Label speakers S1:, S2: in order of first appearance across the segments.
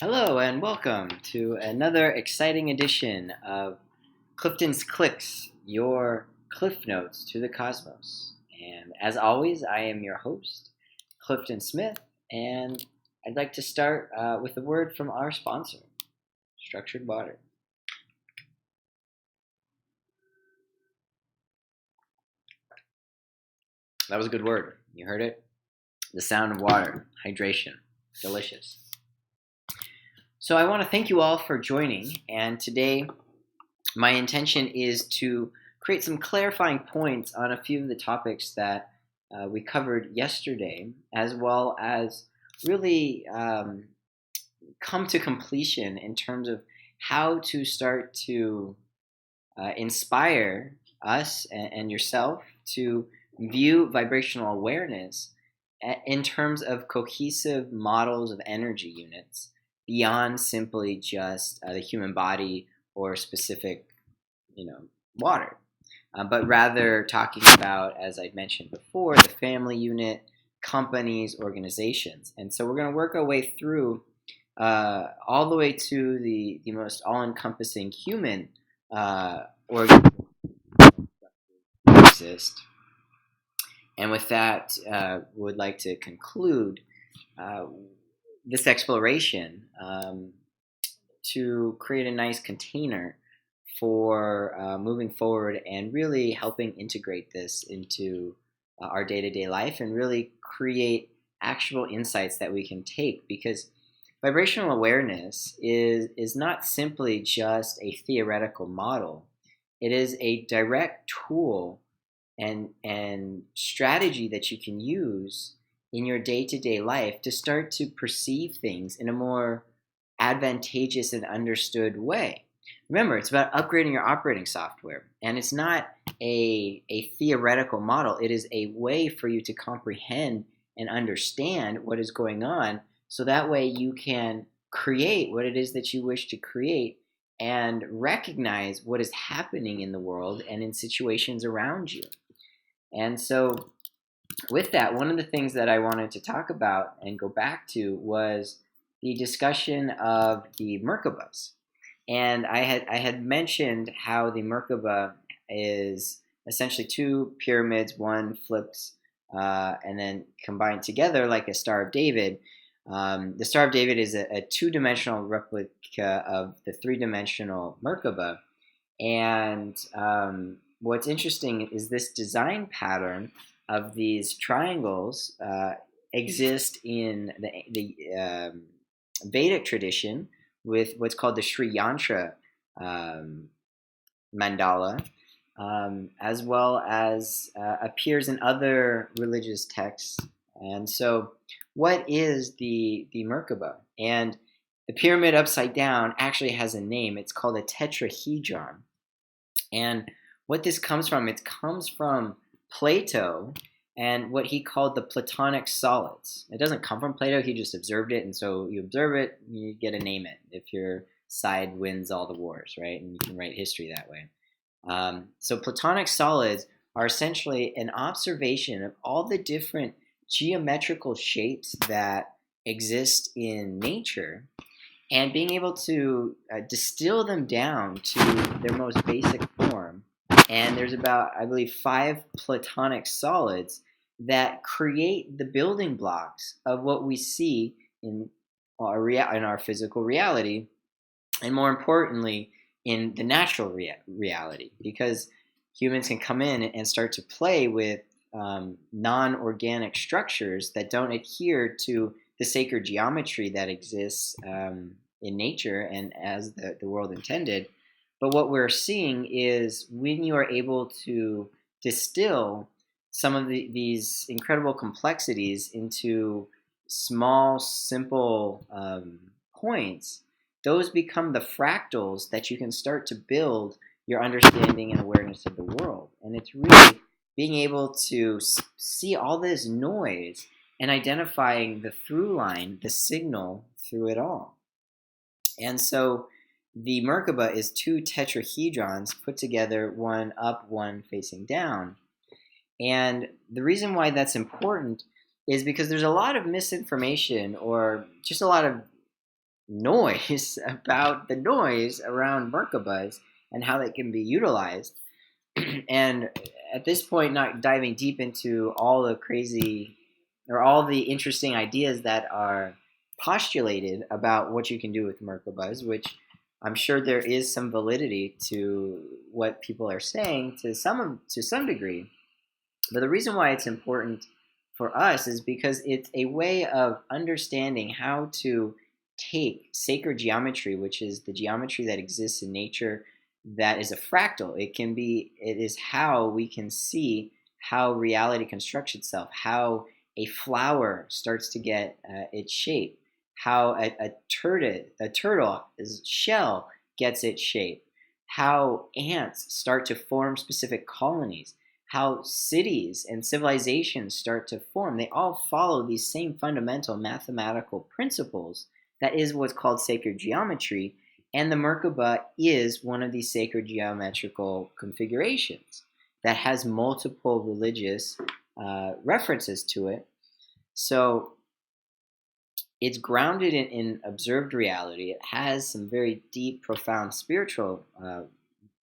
S1: Hello and welcome to another exciting edition of Clifton's Clicks, your Cliff Notes to the Cosmos. And as always, I am your host, Clifton Smith, and I'd like to start with a word from our sponsor, Structured Water. That was a good word. You heard it? The sound of water, hydration, delicious. So I want to thank you all for joining, and today my intention is to create some clarifying points on a few of the topics that we covered yesterday, as well as really come to completion in terms of how to start to inspire us and yourself to view vibrational awareness in terms of cohesive models of energy units beyond simply just the human body or specific, water, but rather talking about, as I mentioned before, the family unit, companies, organizations. And so we're going to work our way through all the way to the most all-encompassing human organism that exist. And with that, would like to conclude this exploration to create a nice container for moving forward and really helping integrate this into our day-to-day life and really create actual insights that we can take, because vibrational awareness is not simply just a theoretical model. It is a direct tool and strategy that you can use in your day-to-day life to start to perceive things in a more advantageous and understood way. Remember, it's about upgrading your operating software, and it's not a theoretical model. It is a way for you to comprehend and understand what is going on, so that way you can create what it is that you wish to create and recognize what is happening in the world and in situations around you. And so with that, one of the things that I wanted to talk about and go back to was the discussion of the Merkabahs. And I had mentioned how the Merkaba is essentially two pyramids, one flips and then combined together like a Star of David. The Star of David is a two-dimensional replica of the three-dimensional Merkaba. And what's interesting is this design pattern of these triangles exist in the Vedic tradition with what's called the Sri Yantra mandala, as well as appears in other religious texts. And so what is the Merkaba? And the pyramid upside down actually has a name. It's called a tetrahedron. And what this comes from, it comes from Plato and what he called the Platonic solids. It doesn't come from Plato, he just observed it, and so you observe it, you get to name it if your side wins all the wars, right? And you can write history that way. So Platonic solids are essentially an observation of all the different geometrical shapes that exist in nature and being able to distill them down to their most basic form. And there's about, I believe, 5 Platonic solids that create the building blocks of what we see in our physical reality, and more importantly, in the natural reality, because humans can come in and start to play with non-organic structures that don't adhere to the sacred geometry that exists in nature and as the world intended. But what we're seeing is when you are able to distill some of these incredible complexities into small, simple points, those become the fractals that you can start to build your understanding and awareness of the world. And it's really being able to see all this noise and identifying the through line, the signal through it all. And so the Merkaba is 2 tetrahedrons put together, one up, one facing down. And the reason why that's important is because there's a lot of misinformation or just a lot of noise about the noise around Merkabas and how they can be utilized. And at this point, not diving deep into all the crazy or all the interesting ideas that are postulated about what you can do with Merkabas, which I'm sure there is some validity to what people are saying to some degree. But the reason why it's important for us is because it's a way of understanding how to take sacred geometry, which is the geometry that exists in nature that is a fractal. It is how we can see how reality constructs itself, how a flower starts to get its shape, how a turtle's shell gets its shape, how ants start to form specific colonies, how cities and civilizations start to form. They all follow these same fundamental mathematical principles. That is what's called sacred geometry. And the Merkaba is one of these sacred geometrical configurations that has multiple religious references to it. So it's grounded in observed reality. It has some very deep, profound spiritual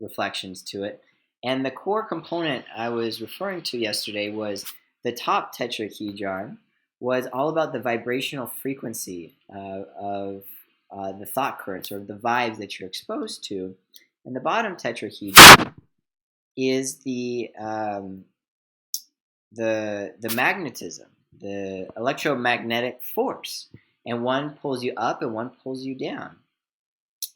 S1: reflections to it. And the core component I was referring to yesterday was the top tetrahedron was all about the vibrational frequency of the thought currents or the vibes that you're exposed to. And the bottom tetrahedron is the magnetism, the electromagnetic force. And one pulls you up and one pulls you down.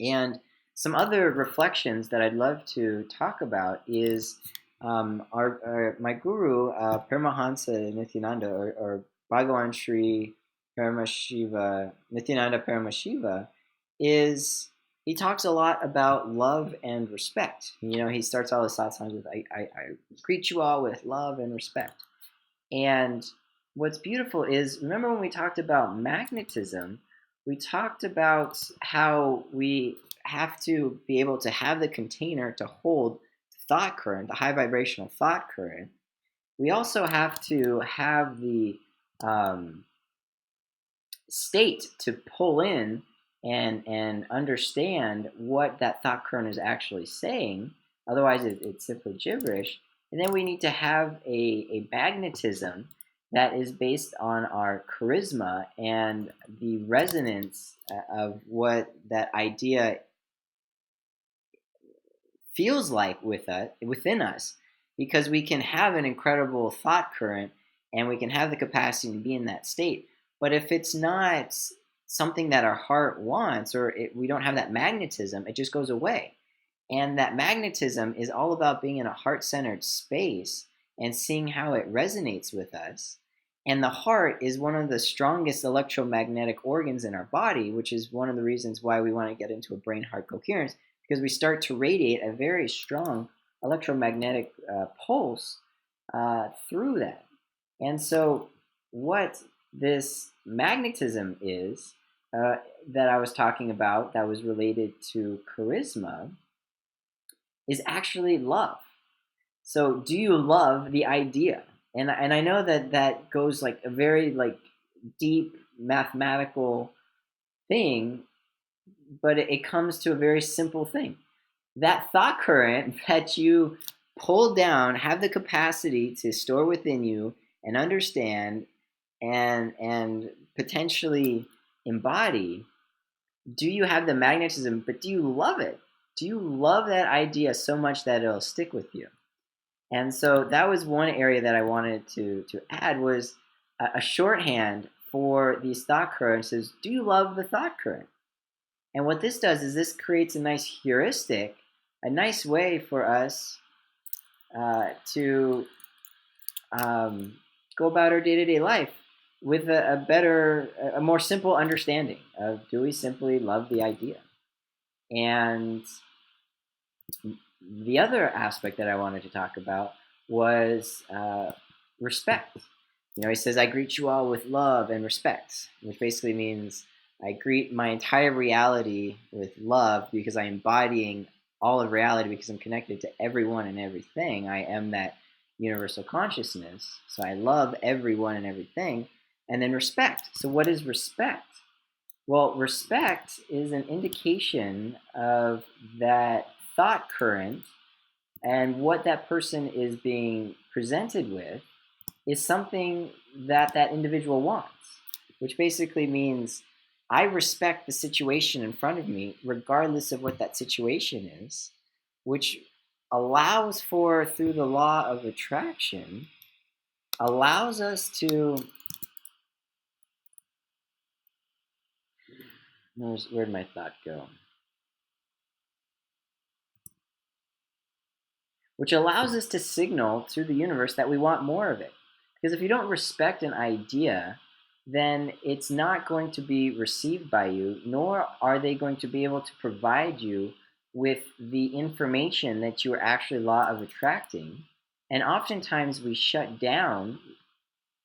S1: And some other reflections that I'd love to talk about is my guru, Paramahansa Nityananda, or Bhagavan Sri Paramashiva, Nityananda Paramashiva, he talks a lot about love and respect. He starts all his satsangs with, I greet you all with love and respect. And what's beautiful is, remember when we talked about magnetism, we talked about how we have to be able to have the container to hold the thought current, the high vibrational thought current. We also have to have the state to pull in and understand what that thought current is actually saying. Otherwise, it's simply gibberish. And then we need to have a magnetism that is based on our charisma and the resonance of what that idea feels like within us, because we can have an incredible thought current and we can have the capacity to be in that state. But if it's not something that our heart wants, or we don't have that magnetism, it just goes away. And that magnetism is all about being in a heart-centered space and seeing how it resonates with us. And the heart is one of the strongest electromagnetic organs in our body, which is one of the reasons why we want to get into a brain-heart coherence, because we start to radiate a very strong electromagnetic pulse through that. And so what this magnetism is that I was talking about, that was related to charisma, is actually love. So do you love the idea? And I know that goes like a very deep mathematical thing, but it comes to a very simple thing. That thought current that you pull down, have the capacity to store within you and understand and potentially embody, do you have the magnetism, but do you love it? Do you love that idea so much that it'll stick with you? And so that was one area that I wanted to add, was a shorthand for these thought currents is, do you love the thought current? And what this does is this creates a nice heuristic, a nice way for us to go about our day-to-day life with a more simple understanding of, do we simply love the idea? And the other aspect that I wanted to talk about was respect. He says, I greet you all with love and respect, which basically means I greet my entire reality with love, because I'm embodying all of reality, because I'm connected to everyone and everything. I am that universal consciousness. So I love everyone and everything. And then respect. So what is respect? Well, respect is an indication of that thought current, and what that person is being presented with is something that that individual wants, which basically means I respect the situation in front of me, regardless of what that situation is, which allows for, through the law of attraction, allows us to, where'd my thought go? Which allows us to signal to the universe that we want more of it. Because if you don't respect an idea, then it's not going to be received by you, nor are they going to be able to provide you with the information that you are actually law of attracting. And oftentimes we shut down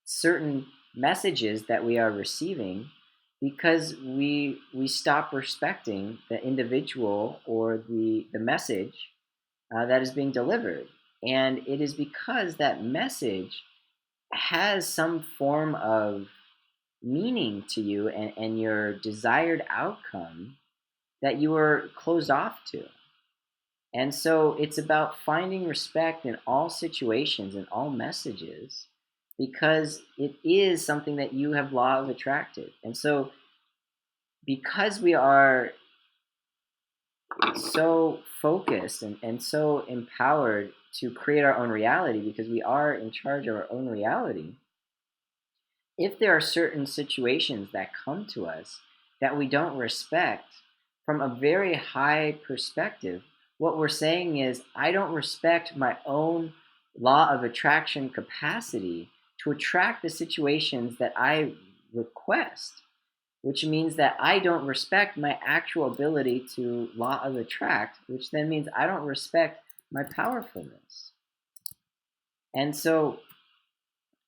S1: certain messages that we are receiving because we stop respecting the individual or the message that is being delivered. And it is because that message has some form of meaning to you, and your desired outcome that you are closed off to. And so it's about finding respect in all situations and all messages because it is something that you have law of attracted. And so because we are so focused and so empowered to create our own reality, because we are in charge of our own reality, if there are certain situations that come to us that we don't respect from a very high perspective, what we're saying is, I don't respect my own law of attraction capacity to attract the situations that I request, which means that I don't respect my actual ability to law of attract, which then means I don't respect my powerfulness. And so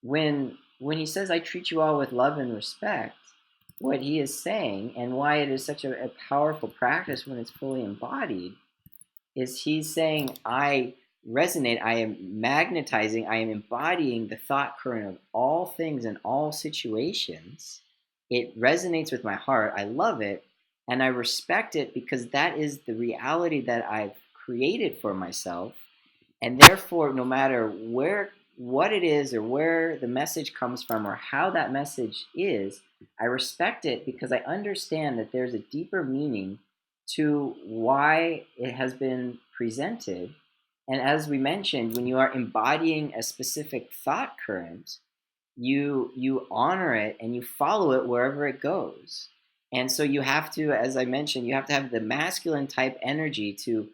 S1: when he says I treat you all with love and respect, what he is saying, and why it is such a powerful practice when it's fully embodied, is he's saying I resonate, I am magnetizing, I am embodying the thought current of all things and all situations. It resonates with my heart. I love it, and I respect it because that is the reality that I've created for myself. And therefore, no matter what it is or where the message comes from or how that message is, I respect it because I understand that there's a deeper meaning to why it has been presented. And as we mentioned, when you are embodying a specific thought current, you honor it and you follow it wherever it goes. And so you have to, as I mentioned, you have to have the masculine type energy to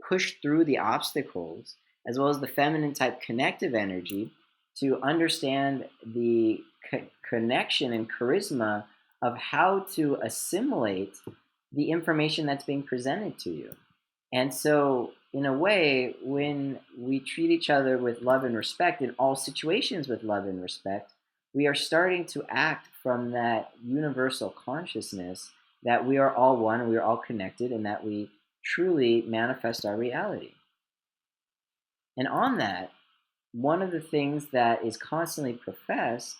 S1: push through the obstacles, as well as the feminine type connective energy to understand the connection and charisma of how to assimilate the information that's being presented to you. And so, in a way, when we treat each other with love and respect in all situations with love and respect, we are starting to act from that universal consciousness that we are all one, we are all connected, and that we truly manifest our reality. And on that, one of the things that is constantly professed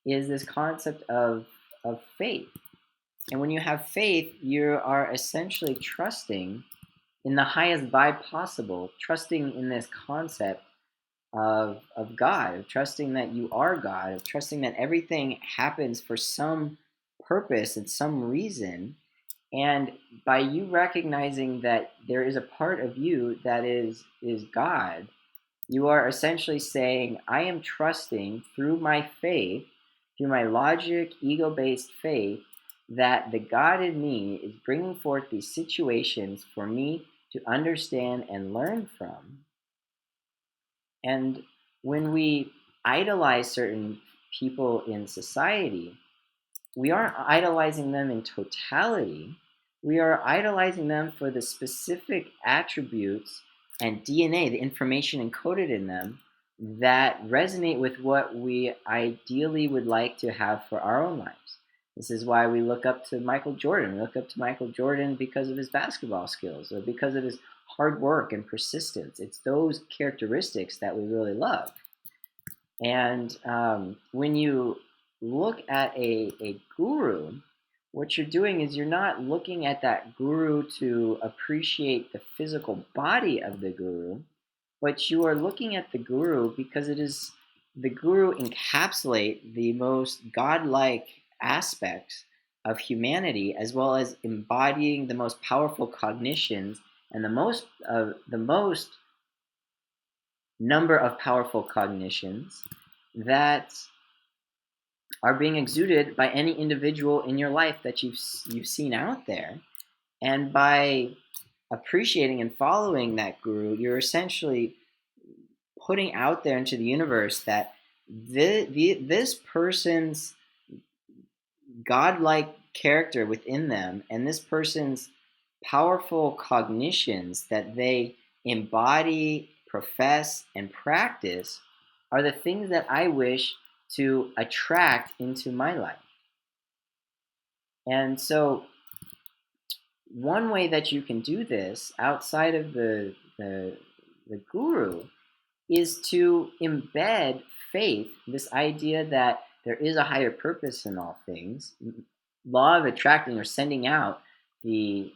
S1: is this concept of faith. And when you have faith, you are essentially trusting in the highest vibe possible, trusting in this concept of God, of trusting that you are God, of trusting that everything happens for some purpose and some reason. And by you recognizing that there is a part of you that is God, you are essentially saying, I am trusting through my faith, through my logic, ego-based faith, that the God in me is bringing forth these situations for me to understand and learn from. And when we idolize certain people in society, we aren't idolizing them in totality. We are idolizing them for the specific attributes and DNA, the information encoded in them, that resonate with what we ideally would like to have for our own lives. This is why we look up to Michael Jordan. We look up to Michael Jordan because of his basketball skills or because of his hard work and persistence. It's those characteristics that we really love. And when you look at a guru, what you're doing is you're not looking at that guru to appreciate the physical body of the guru, but you are looking at the guru because it is the guru encapsulate the most godlike aspects of humanity, as well as embodying the most powerful cognitions and the most number of powerful cognitions that are being exuded by any individual in your life that you've seen out there. And by appreciating and following that guru, you're essentially putting out there into the universe that this person's godlike character within them and this person's powerful cognitions that they embody, profess, and practice are the things that I wish to attract into my life. And so one way that you can do this outside of the guru is to embed faith, this idea that there is a higher purpose in all things. Law of attracting, or sending out the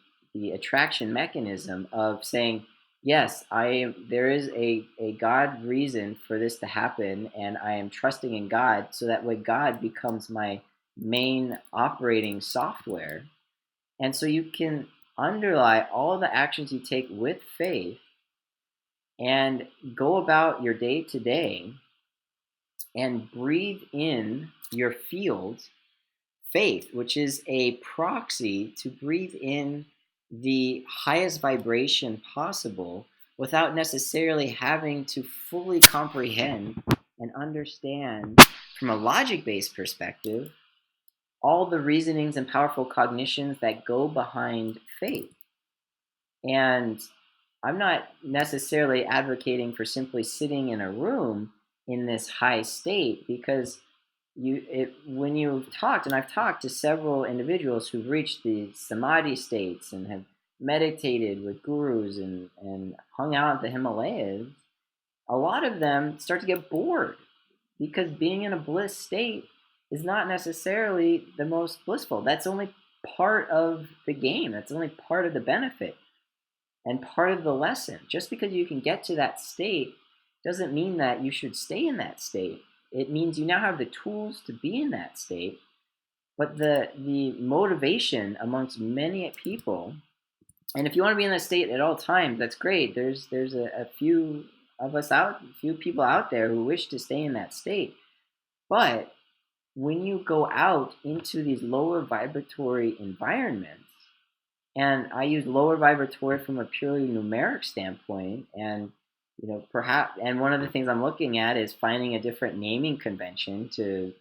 S1: attraction mechanism of saying, yes, there is a God reason for this to happen, and I am trusting in God, so that way God becomes my main operating software. And so you can underlie all the actions you take with faith and go about your day to day and breathe in your field faith, which is a proxy to breathe in the highest vibration possible without necessarily having to fully comprehend and understand from a logic-based perspective all the reasonings and powerful cognitions that go behind faith. And I'm not necessarily advocating for simply sitting in a room in this high state, because when you've talked, and I've talked to several individuals who've reached the samadhi states and have meditated with gurus and hung out at the Himalayas, a lot of them start to get bored because being in a bliss state is not necessarily the most blissful. That's only part of the game. That's only part of the benefit and part of the lesson. Just because you can get to that state doesn't mean that you should stay in that state. It means you now have the tools to be in that state. But the motivation amongst many people, and if you want to be in that state at all times, that's great. There's a few people out there who wish to stay in that state. But when you go out into these lower vibratory environments, and I use lower vibratory from a purely numeric standpoint, and perhaps, and one of the things I'm looking at is finding a different naming convention to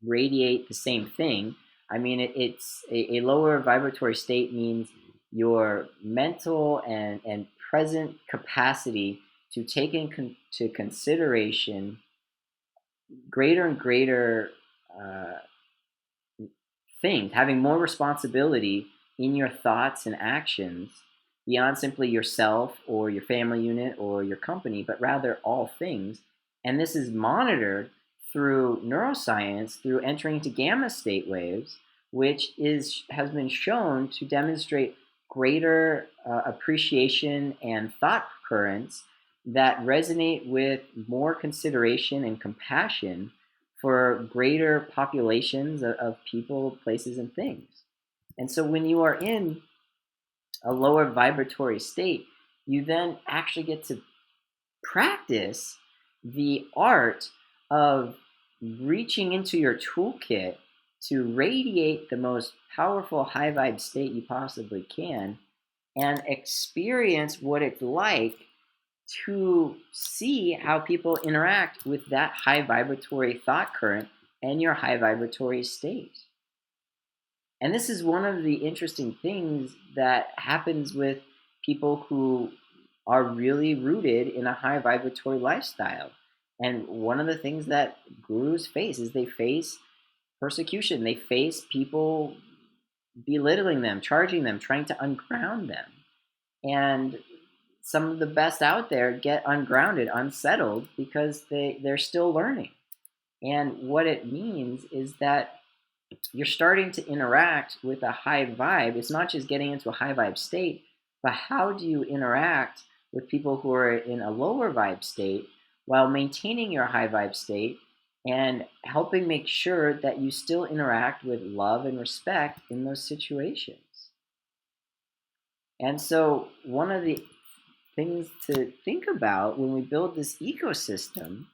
S1: radiate the same thing. I mean, it's a lower vibratory state means your mental and present capacity to take into consideration greater and greater things, having more responsibility in your thoughts and actions beyond simply yourself or your family unit or your company, but rather all things. And this is monitored through neuroscience, through entering into gamma state waves, which has been shown to demonstrate greater appreciation and thought currents that resonate with more consideration and compassion for greater populations of people, places, and things. And so when you are in a lower vibratory state, you then actually get to practice the art of reaching into your toolkit to radiate the most powerful high vibe state you possibly can and experience what it's like to see how people interact with that high vibratory thought current and your high vibratory state. And this is one of the interesting things that happens with people who are really rooted in a high vibratory lifestyle. And one of the things that gurus face is they face persecution. They face people belittling them, charging them, trying to unground them. And some of the best out there get ungrounded, unsettled, because they're still learning. And what it means is that you're starting to interact with a high vibe. It's not just getting into a high vibe state, but how do you interact with people who are in a lower vibe state while maintaining your high vibe state and helping make sure that you still interact with love and respect in those situations. And so, one of the things to think about when we build this ecosystem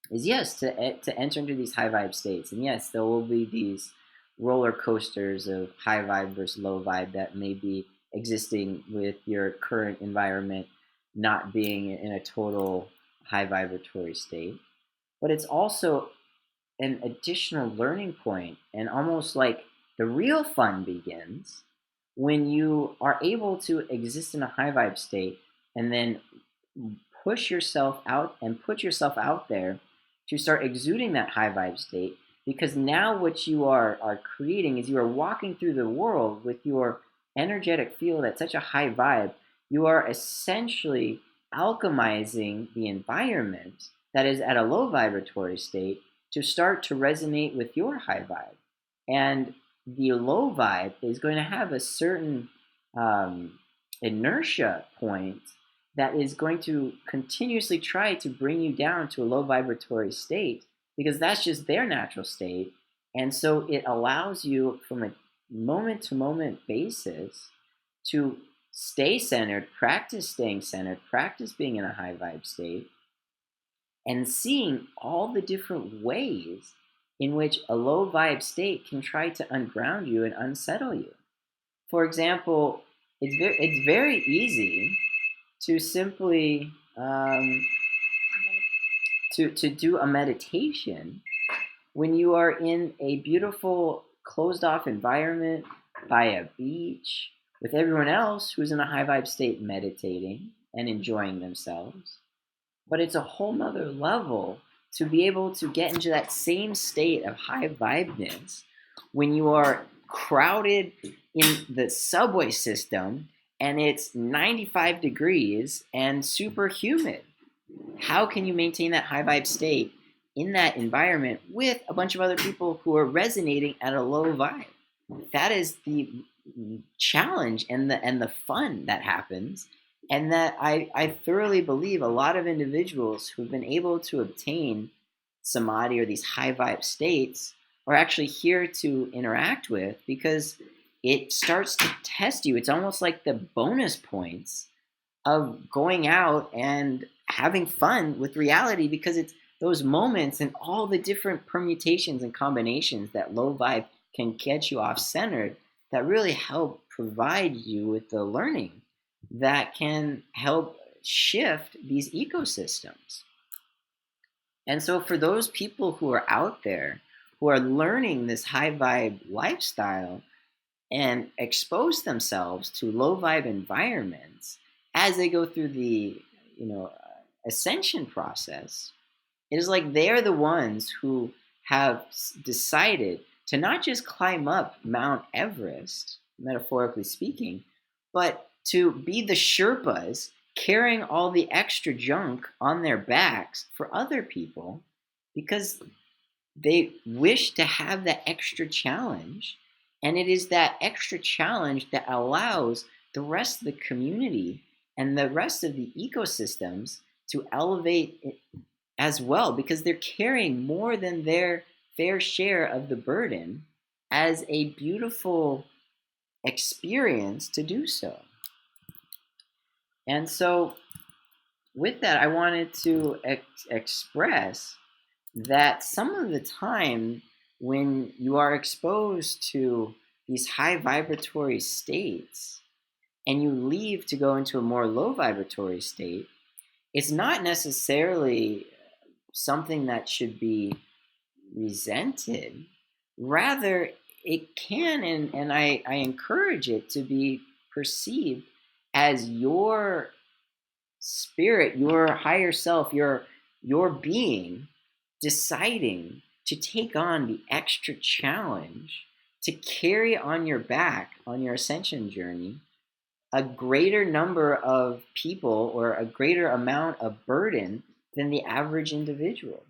S1: is, yes, to enter into these high vibe states. And yes, there will be these roller coasters of high vibe versus low vibe that may be existing with your current environment not being in a total high vibratory state. But it's also an additional learning point, and almost like the real fun begins when you are able to exist in a high vibe state and then push yourself out and put yourself out there to start exuding that high vibe state, because now what you are creating is you are walking through the world with your energetic field at such a high vibe. You are essentially alchemizing the environment that is at a low vibratory state to start to resonate with your high vibe. And the low vibe is going to have a certain inertia point that is going to continuously try to bring you down to a low vibratory state, because that's just their natural state. And so it allows you from a moment to moment basis to stay centered, practice staying centered, practice being in a high vibe state, and seeing all the different ways in which a low vibe state can try to unground you and unsettle you. For example, it's very easy to simply to do a meditation when you are in a beautiful closed off environment by a beach with everyone else who's in a high vibe state meditating and enjoying themselves. But it's a whole nother level to be able to get into that same state of high vibeness when you are crowded in the subway system and it's 95 degrees and super humid. How can you maintain that high vibe state in that environment with a bunch of other people who are resonating at a low vibe? That is the challenge and the fun that happens. And that I thoroughly believe a lot of individuals who've been able to obtain samadhi or these high vibe states are actually here to interact with, because it starts to test you. It's almost like the bonus points of going out and having fun with reality, because it's those moments and all the different permutations and combinations that low vibe can get you off centered that really help provide you with the learning that can help shift these ecosystems. And so for those people who are out there who are learning this high vibe lifestyle and expose themselves to low vibe environments as they go through the ascension process, it is like they're the ones who have decided to not just climb up Mount Everest, metaphorically speaking, but to be the Sherpas carrying all the extra junk on their backs for other people, because they wish to have that extra challenge. And it is that extra challenge that allows the rest of the community and the rest of the ecosystems to elevate it as well, because they're carrying more than their fair share of the burden as a beautiful experience to do so. And so with that, I wanted to express that some of the time when you are exposed to these high vibratory states and you leave to go into a more low vibratory state, it's not necessarily something that should be resented. Rather, it can, and I encourage it to be perceived as your spirit, your higher self, your being deciding to take on the extra challenge to carry on your back on your ascension journey a greater number of people or a greater amount of burden than the average individual.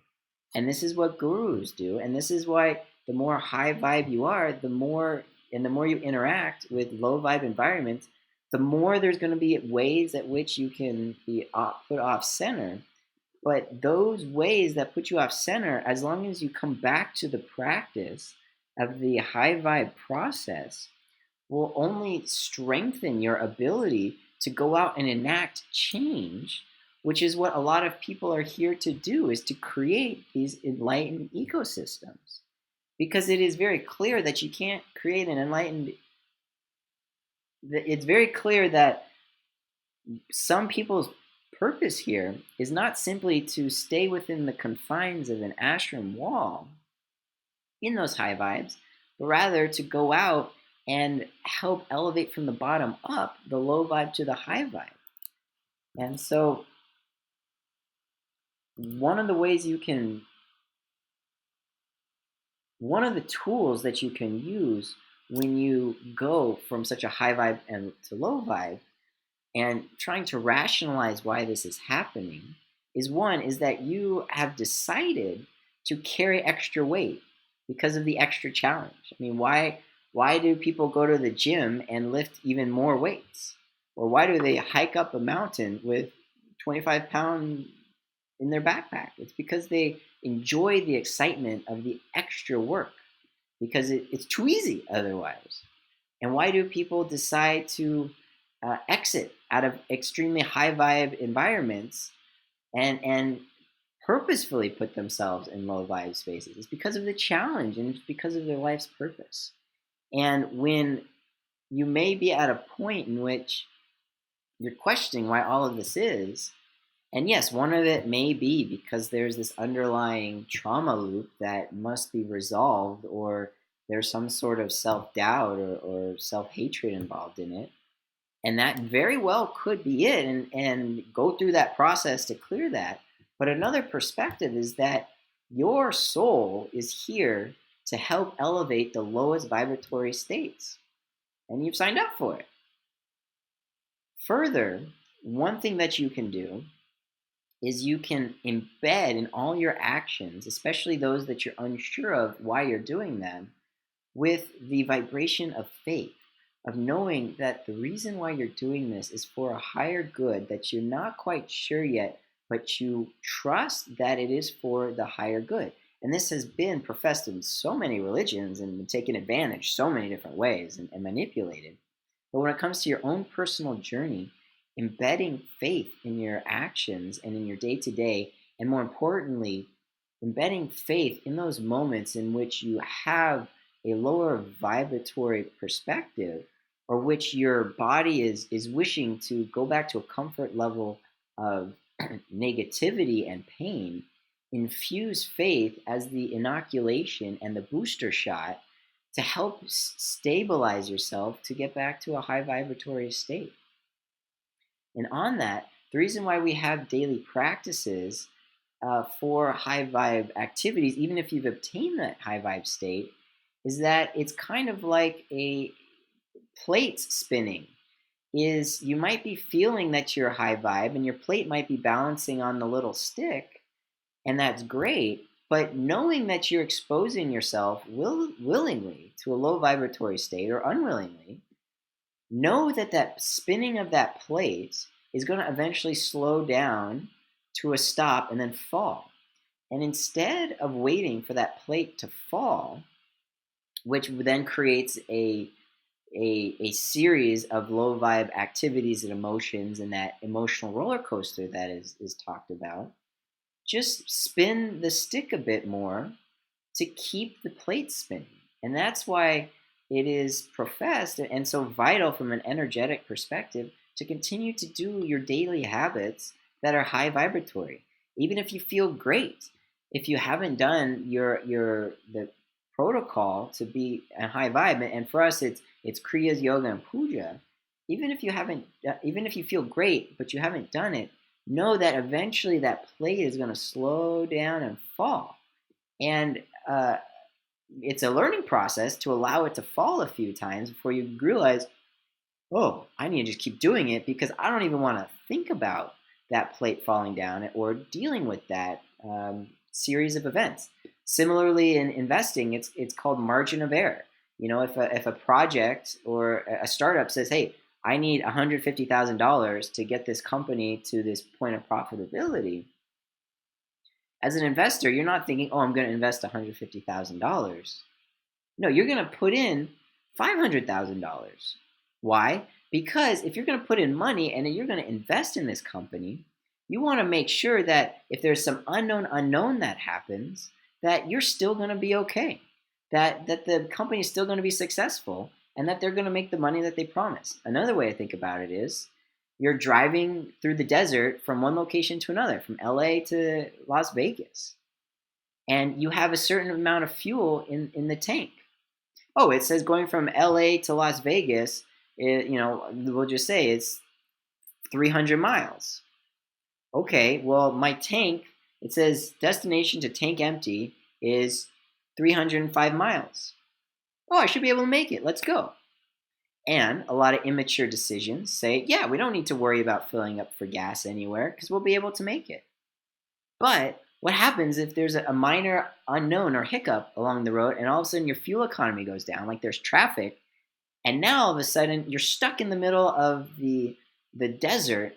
S1: And this is what gurus do, and this is why the more high vibe you are, the more you interact with low vibe environments, the more there's going to be ways at which you can be put off center. But those ways that put you off center, as long as you come back to the practice of the high vibe process, will only strengthen your ability to go out and enact change, which is what a lot of people are here to do, is to create these enlightened ecosystems. Because it is very clear that you can't create an enlightened, it's very clear that some people's purpose here is not simply to stay within the confines of an ashram wall in those high vibes, but rather to go out and help elevate from the bottom up the low vibe to the high vibe. And so one of the tools that you can use when you go from such a high vibe and to low vibe, and trying to rationalize why this is happening, is that you have decided to carry extra weight because of the extra challenge. I mean, why do people go to the gym and lift even more weights? Or why do they hike up a mountain with 25 pounds in their backpack? It's because they enjoy the excitement of the extra work, because it's too easy otherwise. And why do people decide to exit out of extremely high vibe environments and purposefully put themselves in low vibe spaces? It's because of the challenge, and it's because of their life's purpose. And when you may be at a point in which you're questioning why all of this is, and yes, one of it may be because there's this underlying trauma loop that must be resolved, or there's some sort of self-doubt or self-hatred involved in it. And that very well could be it, and go through that process to clear that. But another perspective is that your soul is here to help elevate the lowest vibratory states, and you've signed up for it. Further, one thing that you can do is you can embed in all your actions, especially those that you're unsure of why you're doing them, with the vibration of faith, of knowing that the reason why you're doing this is for a higher good that you're not quite sure yet, but you trust that it is for the higher good. And this has been professed in so many religions and been taken advantage so many different ways and manipulated. But when it comes to your own personal journey, embedding faith in your actions and in your day-to-day, and more importantly, embedding faith in those moments in which you have a lower vibratory perspective, or which your body is wishing to go back to a comfort level of negativity and pain, infuse faith as the inoculation and the booster shot to help stabilize yourself to get back to a high vibratory state. And on that, the reason why we have daily practices for high vibe activities, even if you've obtained that high vibe state, is that it's kind of like a plate spinning. Is you might be feeling that you're high vibe and your plate might be balancing on the little stick, and that's great, but knowing that you're exposing yourself willingly to a low vibratory state, or unwillingly, know that that spinning of that plate is going to eventually slow down to a stop and then fall. And instead of waiting for that plate to fall, which then creates a series of low vibe activities and emotions, and that emotional roller coaster that is talked about, just spin the stick a bit more to keep the plate spinning. And that's why it is professed and so vital from an energetic perspective to continue to do your daily habits that are high vibratory. Even if you feel great, if you haven't done the protocol to be a high vibe, and for us it's kriyas, yoga, and puja. Even if you feel great but you haven't done it, know that eventually that plate is going to slow down and fall. And it's a learning process to allow it to fall a few times before you realize, oh, I need to just keep doing it because I don't even want to think about that plate falling down or dealing with that series of events. Similarly, in investing, it's called margin of error. If a project or a startup says, "Hey, I need $150,000 to get this company to this point of profitability," as an investor, you're not thinking, "Oh, I'm going to invest $150,000." No, you're going to put in $500,000. Why? Because if you're going to put in money and you're going to invest in this company, you want to make sure that if there's some unknown that happens, that you're still going to be okay. That the company is still going to be successful and that they're going to make the money that they promise. Another way to think about it is you're driving through the desert from one location to another, from LA to Las Vegas, and you have a certain amount of fuel in the tank. Oh, it says going from LA to Las Vegas, we'll just say it's 300 miles. Okay, well, my tank, it says destination to tank empty is 305 miles. Oh, I should be able to make it. Let's go. And a lot of immature decisions say, yeah, we don't need to worry about filling up for gas anywhere because we'll be able to make it. But what happens if there's a minor unknown or hiccup along the road and all of a sudden your fuel economy goes down, like there's traffic, and now all of a sudden you're stuck in the middle of the desert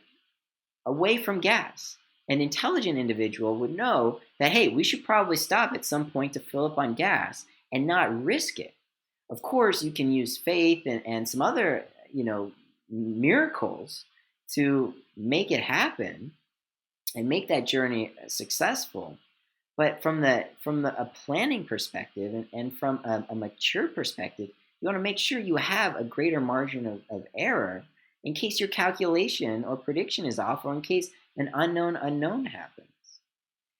S1: away from gas? An intelligent individual would know that, hey, we should probably stop at some point to fill up on gas and not risk it. Of course, you can use faith and some other, miracles to make it happen and make that journey successful. But from a planning perspective and from a mature perspective, you want to make sure you have a greater margin of error in case your calculation or prediction is off, or in case an unknown happens.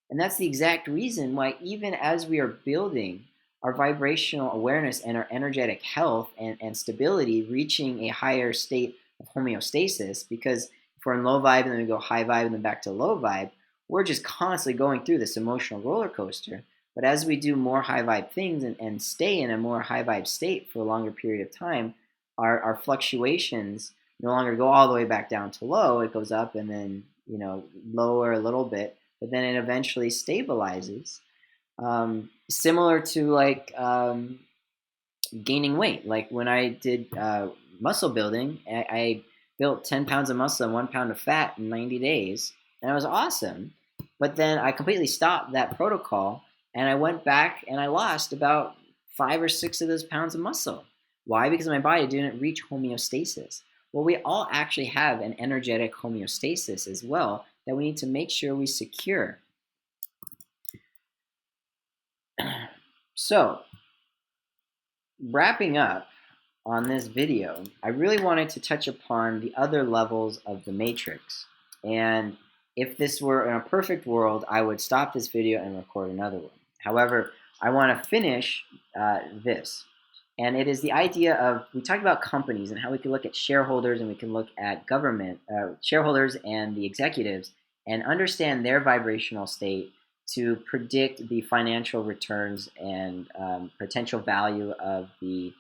S1: And that's the exact reason why, even as we are building our vibrational awareness and our energetic health and stability, reaching a higher state of homeostasis, because if we're in low vibe and then we go high vibe and then back to low vibe, we're just constantly going through this emotional roller coaster. But as we do more high vibe things and stay in a more high vibe state for a longer period of time, our fluctuations no longer go all the way back down to low. It goes up and then, lower a little bit, but then it eventually stabilizes. Similar to gaining weight. Like when I did muscle building, I built 10 pounds of muscle and 1 pound of fat in 90 days, and it was awesome. But then I completely stopped that protocol, and I went back and I lost about 5 or 6 of those pounds of muscle. Why? Because my body didn't reach homeostasis. Well, we all actually have an energetic homeostasis as well that we need to make sure we secure. So, wrapping up on this video, I really wanted to touch upon the other levels of the matrix. And if this were in a perfect world, I would stop this video and record another one. However, I want to finish this. And it is the idea of, we talked about companies and how we can look at shareholders and we can look at government, shareholders and the executives, and understand their vibrational state to predict the financial returns and potential value of the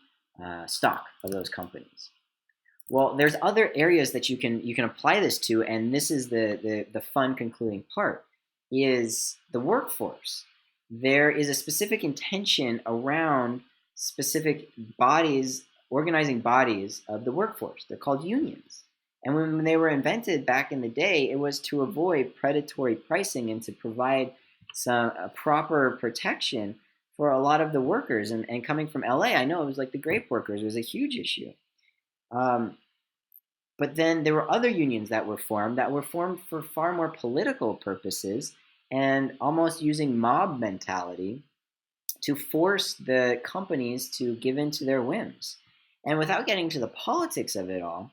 S1: stock of those companies. Well, there's other areas that you can apply this to, and this is the fun concluding part, is the workforce. There is a specific intention around specific bodies, organizing bodies of the workforce. They're called unions. And when they were invented back in the day, it was to avoid predatory pricing and to provide some proper protection for a lot of the workers. And coming from LA, I know it was like the grape workers. It was a huge issue. But then there were other unions that were formed for far more political purposes and almost using mob mentality to force the companies to give in to their whims. And without getting to the politics of it all,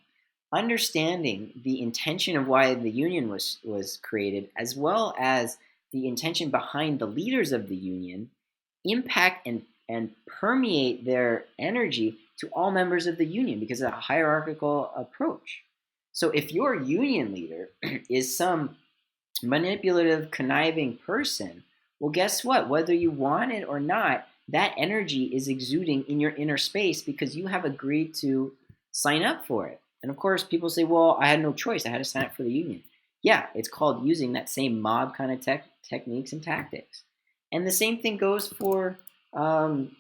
S1: understanding the intention of why the union was created, as well as the intention behind the leaders of the union, impact and permeate their energy to all members of the union because of a hierarchical approach. So if your union leader is some manipulative, conniving person, well, guess what? Whether you want it or not, that energy is exuding in your inner space because you have agreed to sign up for it. And of course, people say, well, I had no choice. I had to sign up for the union. Yeah, it's called using that same mob kind of techniques and tactics. And the same thing goes for um,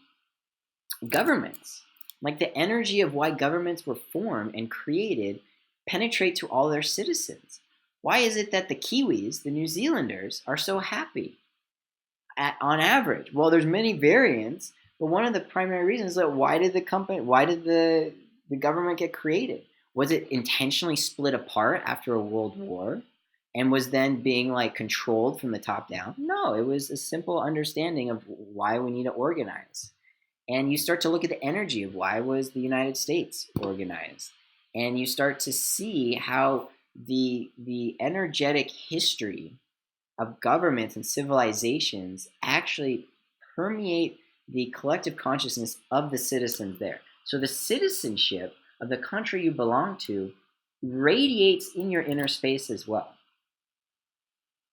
S1: governments. Like the energy of why governments were formed and created penetrate to all their citizens. Why is it that the Kiwis, the New Zealanders, are so happy on average? Well, there's many variants, but one of the primary reasons is that why did the government get created? Was it intentionally split apart after a world war and was then being like controlled from the top down? No, it was a simple understanding of why we need to organize. And you start to look at the energy of why was the United States organized, and you start to see how the energetic history of governments and civilizations actually permeate the collective consciousness of the citizens there. So the citizenship of the country you belong to radiates in your inner space as well.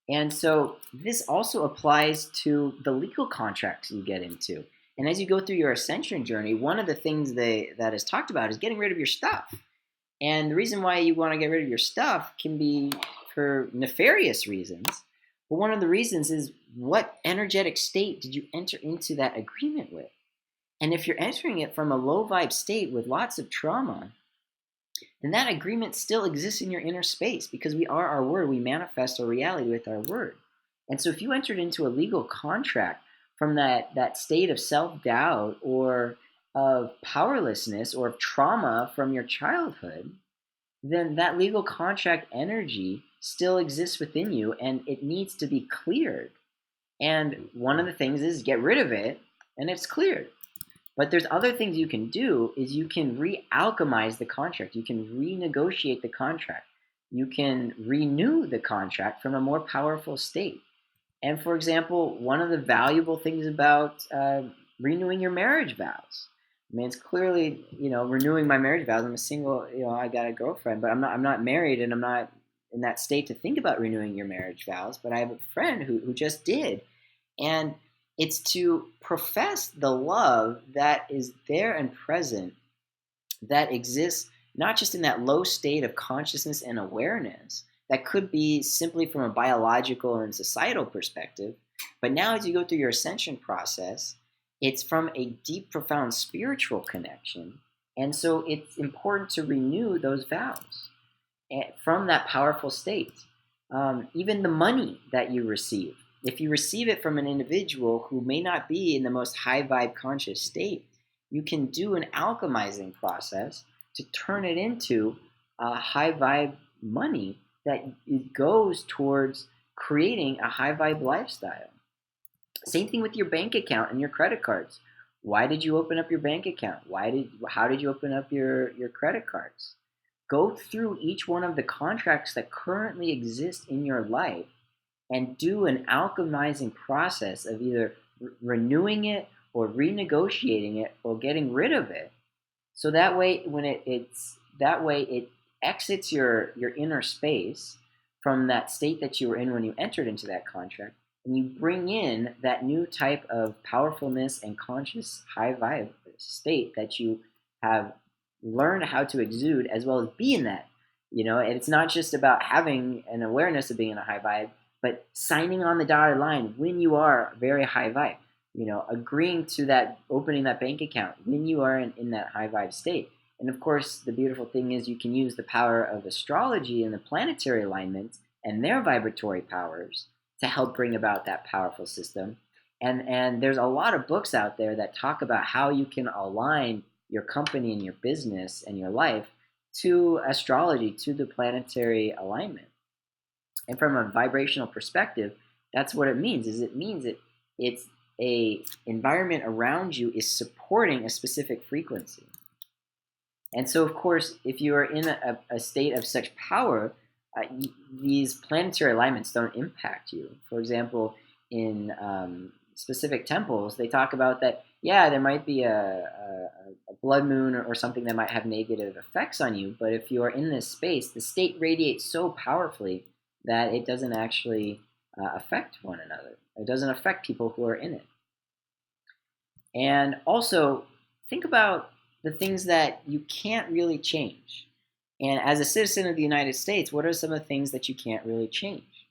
S1: And so this also applies to the legal contracts you get into. And as you go through your ascension journey, one of the things that is talked about is getting rid of your stuff. And the reason why you want to get rid of your stuff can be for nefarious reasons. But one of the reasons is, what energetic state did you enter into that agreement with? And if you're entering it from a low vibe state with lots of trauma, then that agreement still exists in your inner space, because we are our word. We manifest our reality with our word. And so if you entered into a legal contract from that state of self-doubt or of powerlessness or of trauma from your childhood, then that legal contract energy still exists within you and it needs to be cleared. And one of the things is get rid of it and it's cleared. But there's other things you can do. Is you can re-alchemize the contract. You can renegotiate the contract. You can renew the contract from a more powerful state. And for example, one of the valuable things about renewing your marriage vows. I mean, it's clearly, renewing my marriage vows. I'm a single, I got a girlfriend, but I'm not married, and I'm not in that state to think about renewing your marriage vows. But I have a friend who just did, and it's to profess the love that is there and present, that exists not just in that low state of consciousness and awareness, that could be simply from a biological and societal perspective, but now as you go through your ascension process, it's from a deep, profound spiritual connection. And so it's important to renew those vows from that powerful state. Even the money that you receive, if you receive it from an individual who may not be in the most high vibe conscious state, you can do an alchemizing process to turn it into a high vibe money that goes towards creating a high vibe lifestyle. Same thing with your bank account and your credit cards. Why did you open up your bank account? How did you open up your credit cards? Go through each one of the contracts that currently exist in your life and do an alchemizing process of either renewing it or renegotiating it or getting rid of it. So that way, when it exits your inner space from that state that you were in when you entered into that contract, and you bring in that new type of powerfulness and conscious high vibe state that you have learned how to exude, as well as be in that. And it's not just about having an awareness of being in a high vibe, but signing on the dotted line when you are very high vibe. Agreeing to that, opening that bank account when you are in that high vibe state. And of course, the beautiful thing is you can use the power of astrology and the planetary alignments and their vibratory powers to help bring about that powerful system. And there's a lot of books out there that talk about how you can align your company and your business and your life to astrology, to the planetary alignment. And from a vibrational perspective, that's what it means. It's a environment around you is supporting a specific frequency. And so, of course, if you are in a state of such power, these planetary alignments don't impact you. For example, in specific temples, they talk about that, there might be a blood moon or something that might have negative effects on you, but if you are in this space, the state radiates so powerfully that it doesn't actually affect one another. It doesn't affect people who are in it. And also, think about the things that you can't really change. And as a citizen of the United States, what are some of the things that you can't really change?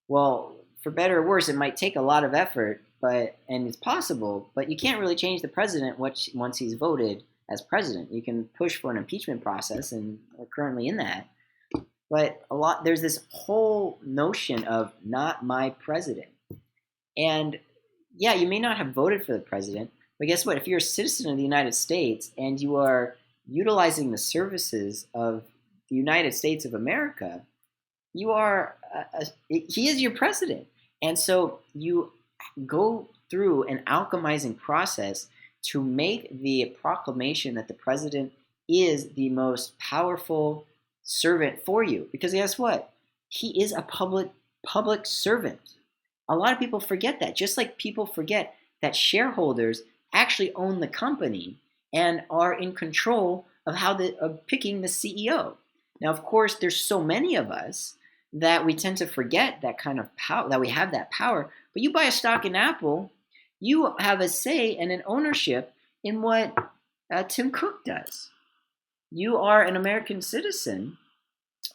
S1: Well, for better or worse, it might take a lot of effort and it's possible, but you can't really change the president once he's voted as president. You can push for an impeachment process, and we're currently in that. But there's this whole notion of not my president. And yeah, you may not have voted for the president, but guess what? If you're a citizen of the United States and you are utilizing the services of the United States of America, you are he is your president. And so you go through an alchemizing process to make the proclamation that the president is the most powerful servant for you. Because guess what? He is a public servant. A lot of people forget that, just like people forget that shareholders actually own the company and are in control of picking the CEO. Now, of course, there's so many of us that we tend to forget that kind of power, that we have that power. But you buy a stock in Apple, you have a say and an ownership in what Tim Cook does. You are an American citizen.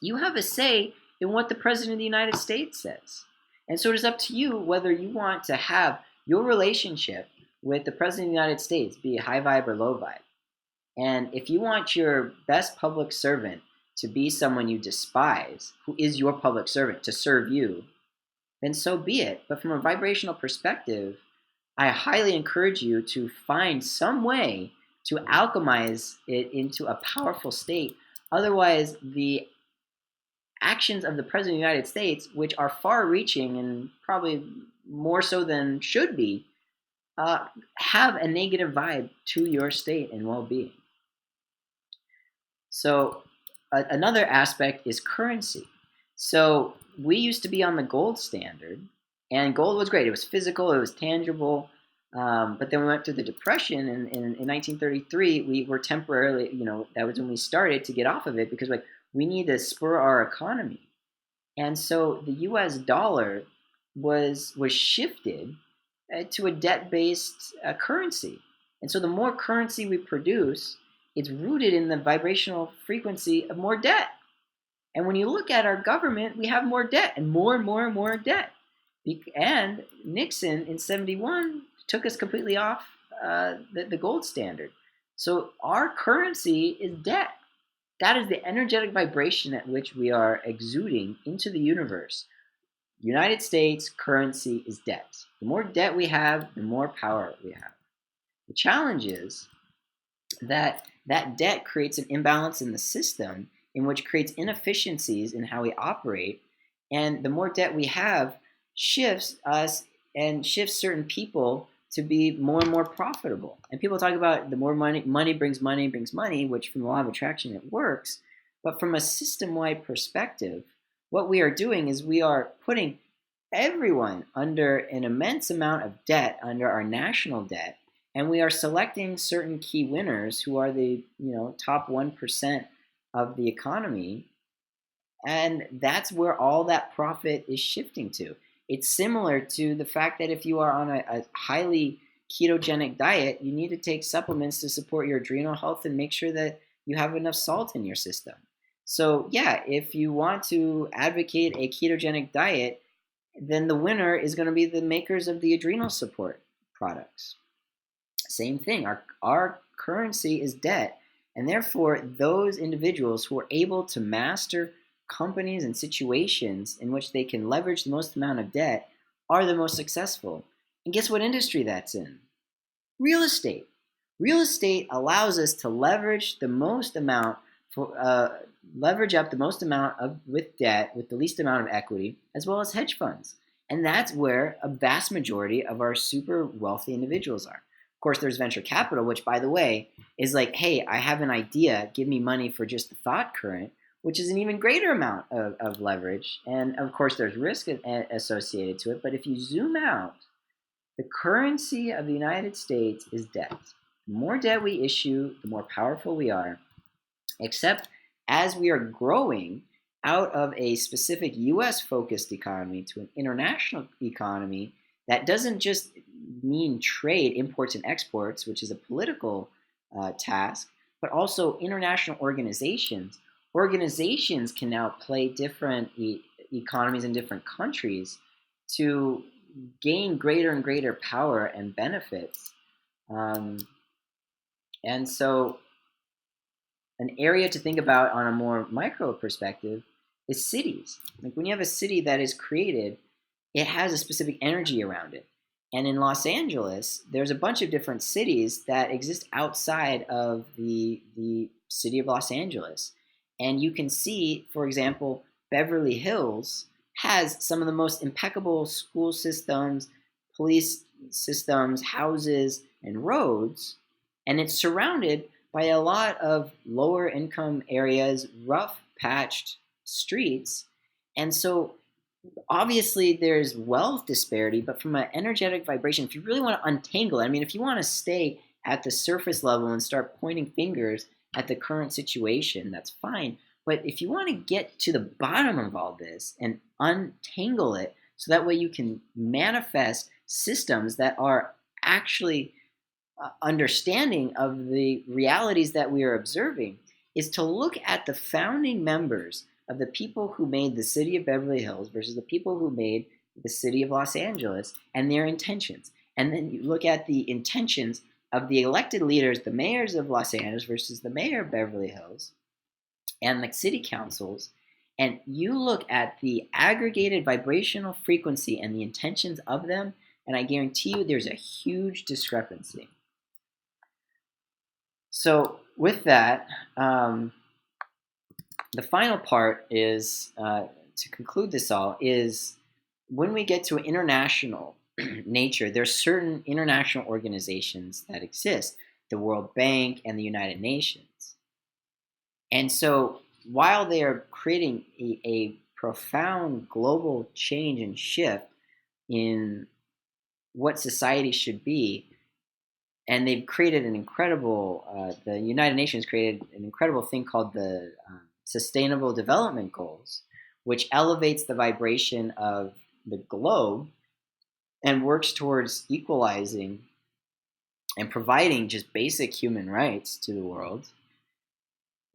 S1: You have a say in what the President of the United States says. And so it is up to you whether you want to have your relationship with the President of the United States be high vibe or low vibe. And if you want your best public servant to be someone you despise, who is your public servant, to serve you, then so be it. But from a vibrational perspective, I highly encourage you to find some way to alchemize it into a powerful state. Otherwise, the actions of the President of the United States, which are far-reaching and probably more so than should be, have a negative vibe to your state and well-being. So another aspect is currency. So we used to be on the gold standard, and gold was great. It was physical, it was tangible. But then we went through the Depression, and in 1933, we were temporarily, that was when we started to get off of it, because we need to spur our economy. And so the US dollar was shifted to a debt-based currency. And so the more currency we produce, it's rooted in the vibrational frequency of more debt. And when you look at our government, we have more debt and more debt. And Nixon in 71 took us completely off the gold standard. So our currency is debt. That is the energetic vibration at which we are exuding into the universe. United States currency is debt. The more debt we have, the more power we have. The challenge is that debt creates an imbalance in the system, in which creates inefficiencies in how we operate. And the more debt we have shifts us and shifts certain people to be more and more profitable. And people talk about the more money brings money, which from the law of attraction, it works. But from a system-wide perspective, what we are doing is we are putting everyone under an immense amount of debt, under our national debt, and we are selecting certain key winners who are the top 1% of the economy, and that's where all that profit is shifting to. It's similar to the fact that if you are on a highly ketogenic diet, you need to take supplements to support your adrenal health and make sure that you have enough salt in your system. So yeah, if you want to advocate a ketogenic diet, then the winner is going to be the makers of the adrenal support products. Same thing, our currency is debt, and therefore those individuals who are able to master companies and situations in which they can leverage the most amount of debt are the most successful. And guess what industry that's in? Real estate. Real estate allows us to leverage the most amount leverage up the most amount with debt with the least amount of equity, as well as hedge funds. And that's where a vast majority of our super wealthy individuals are. Of course, there's venture capital, which, by the way, is like, hey, I have an idea, give me money for just the thought current, which is an even greater amount of leverage. And of course, there's risk associated to it. But if you zoom out, the currency of the United States is debt. The more debt we issue, the more powerful we are. Except as we are growing out of a specific US-focused economy to an international economy, that doesn't just mean trade, imports and exports, which is a political task, but also international organizations. Organizations can now play different economies in different countries to gain greater and greater power and benefits. And so an area to think about on a more micro perspective is cities. Like when you have a city that is created, it has a specific energy around it. And in Los Angeles, there's a bunch of different cities that exist outside of the city of Los Angeles. And you can see, for example, Beverly Hills has some of the most impeccable school systems, police systems, houses, and roads. And it's surrounded by a lot of lower income areas, rough patched streets. And so obviously there's wealth disparity, but from an energetic vibration, if you really want to untangle it, I mean, if you want to stay at the surface level and start pointing fingers at the current situation, that's fine. But if you want to get to the bottom of all this and untangle it, so that way you can manifest systems that are actually understanding of the realities that we are observing, is to look at the founding members of the people who made the city of Beverly Hills versus the people who made the city of Los Angeles and their intentions. And then you look at the intentions of the elected leaders, the mayors of Los Angeles versus the mayor of Beverly Hills and the city councils, and you look at the aggregated vibrational frequency and the intentions of them, and I guarantee you there's a huge discrepancy. So with that, the final part is, to conclude this all, is when we get to international nature, there's certain international organizations that exist, the World Bank and the United Nations. And so while they are creating a profound global change and shift in what society should be, and they've created an incredible, the United Nations created an incredible thing called the Sustainable Development Goals, which elevates the vibration of the globe and works towards equalizing and providing just basic human rights to the world.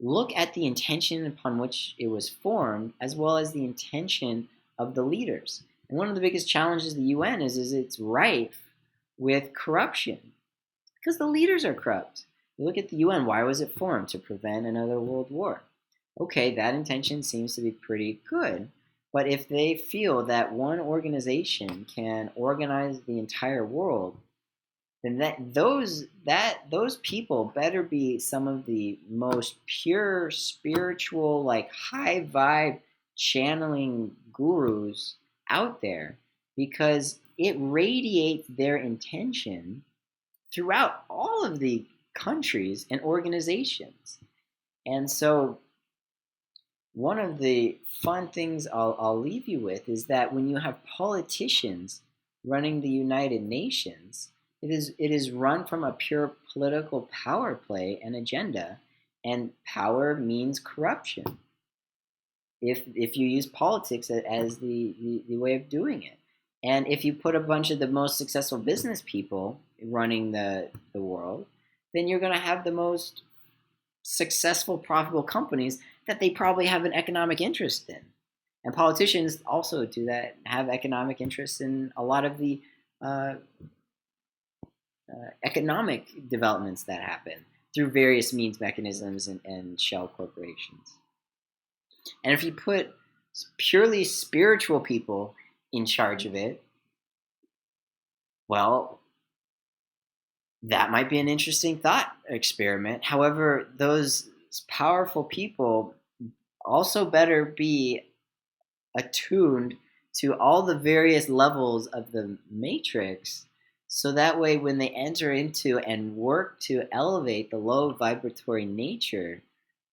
S1: Look at the intention upon which it was formed, as well as the intention of the leaders. And one of the biggest challenges of the UN is it's rife with corruption, because the leaders are corrupt. You look at the UN, why was it formed? To prevent another world war. Okay, that intention seems to be pretty good. But if they feel that one organization can organize the entire world, then those people better be some of the most pure spiritual, like high vibe channeling gurus out there, because it radiates their intention throughout all of the countries and organizations. And so one of the fun things I'll leave you with is that when you have politicians running the United Nations, it is run from a pure political power play and agenda, and power means corruption. If you use politics as the way of doing it, and if you put a bunch of the most successful business people running the world, then you're going to have the most successful, profitable companies that they probably have an economic interest in. And politicians also do that, have economic interests in a lot of the economic developments that happen through various means, mechanisms, and shell corporations. And if you put purely spiritual people in charge of it, well, that might be an interesting thought experiment. However, those powerful people also better be attuned to all the various levels of the matrix, so that way when they enter into and work to elevate the low vibratory nature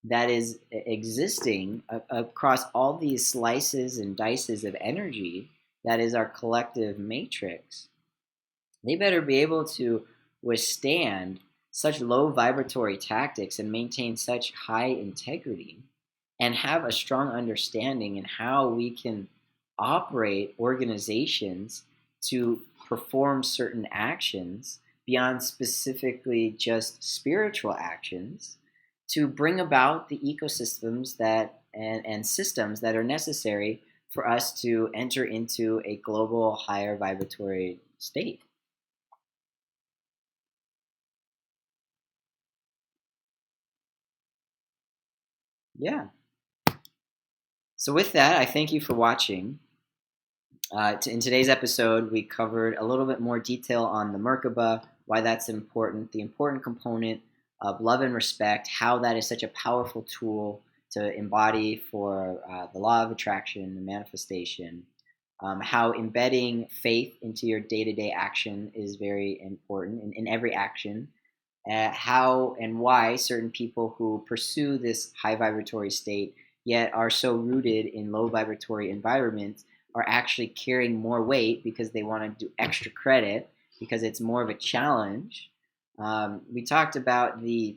S1: that is existing across all these slices and dices of energy that is our collective matrix, they better be able to withstand such low vibratory tactics and maintain such high integrity, and have a strong understanding in how we can operate organizations to perform certain actions beyond specifically just spiritual actions, to bring about the ecosystems that and systems that are necessary for us to enter into a global higher vibratory state. Yeah. So with that, I thank you for watching. In today's episode, we covered a little bit more detail on the Merkaba, why that's important, the important component of love and respect, how that is such a powerful tool to embody for the law of attraction and manifestation, how embedding faith into your day-to-day action is very important in every action, how and why certain people who pursue this high vibratory state yet are so rooted in low vibratory environments are actually carrying more weight because they want to do extra credit because it's more of a challenge. We talked about the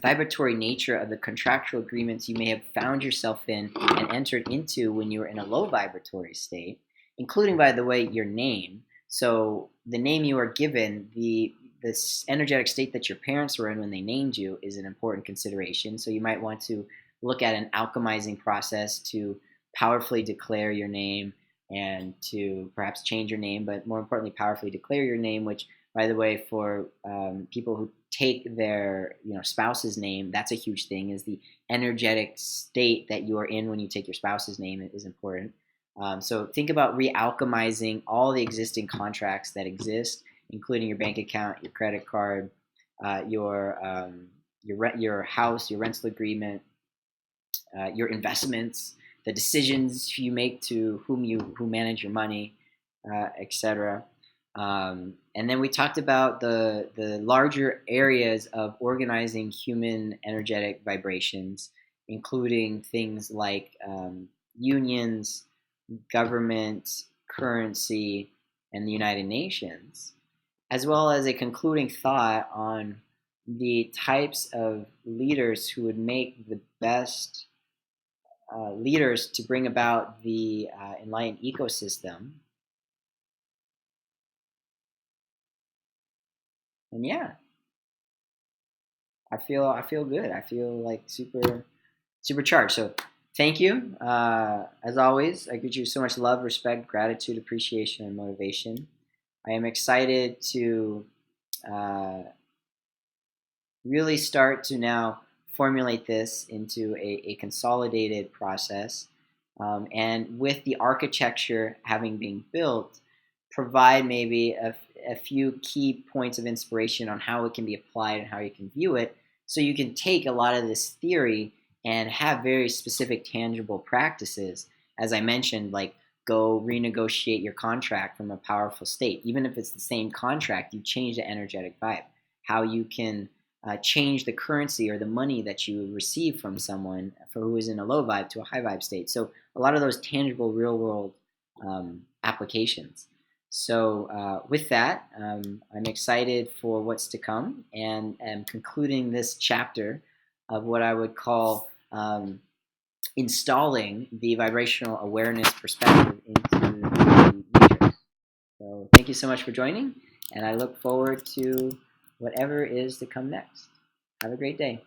S1: vibratory nature of the contractual agreements you may have found yourself in and entered into when you were in a low vibratory state, including, by the way, your name. So the name you are given, this energetic state that your parents were in when they named you is an important consideration. So you might want to look at an alchemizing process to powerfully declare your name and to perhaps change your name, but more importantly, powerfully declare your name, which, by the way, for people who take their spouse's name, that's a huge thing, is the energetic state that you are in when you take your spouse's name is important. So think about re-alchemizing all the existing contracts that exist, including your bank account, your credit card, your house, your rental agreement, your investments, the decisions you make to who manage your money, etc. And then we talked about the larger areas of organizing human energetic vibrations, including things like unions, government, currency, and the United Nations, as well as a concluding thought on the types of leaders who would make the best leaders to bring about the enlightened ecosystem. And yeah, I feel good. I feel like supercharged. So thank you. As always, I give you so much love, respect, gratitude, appreciation, and motivation. I am excited to really start to now formulate this into a consolidated process. And with the architecture having been built, provide maybe a few key points of inspiration on how it can be applied and how you can view it. So you can take a lot of this theory and have very specific tangible practices. As I mentioned, like go renegotiate your contract from a powerful state. Even if it's the same contract, you change the energetic vibe. How you can change the currency or the money that you receive from someone for who is in a low vibe to a high vibe state. So a lot of those tangible real world applications. So with that, I'm excited for what's to come, and am concluding this chapter of what I would call installing the vibrational awareness perspective into the matrix. So thank you so much for joining, and I look forward to whatever is to come next. Have a great day.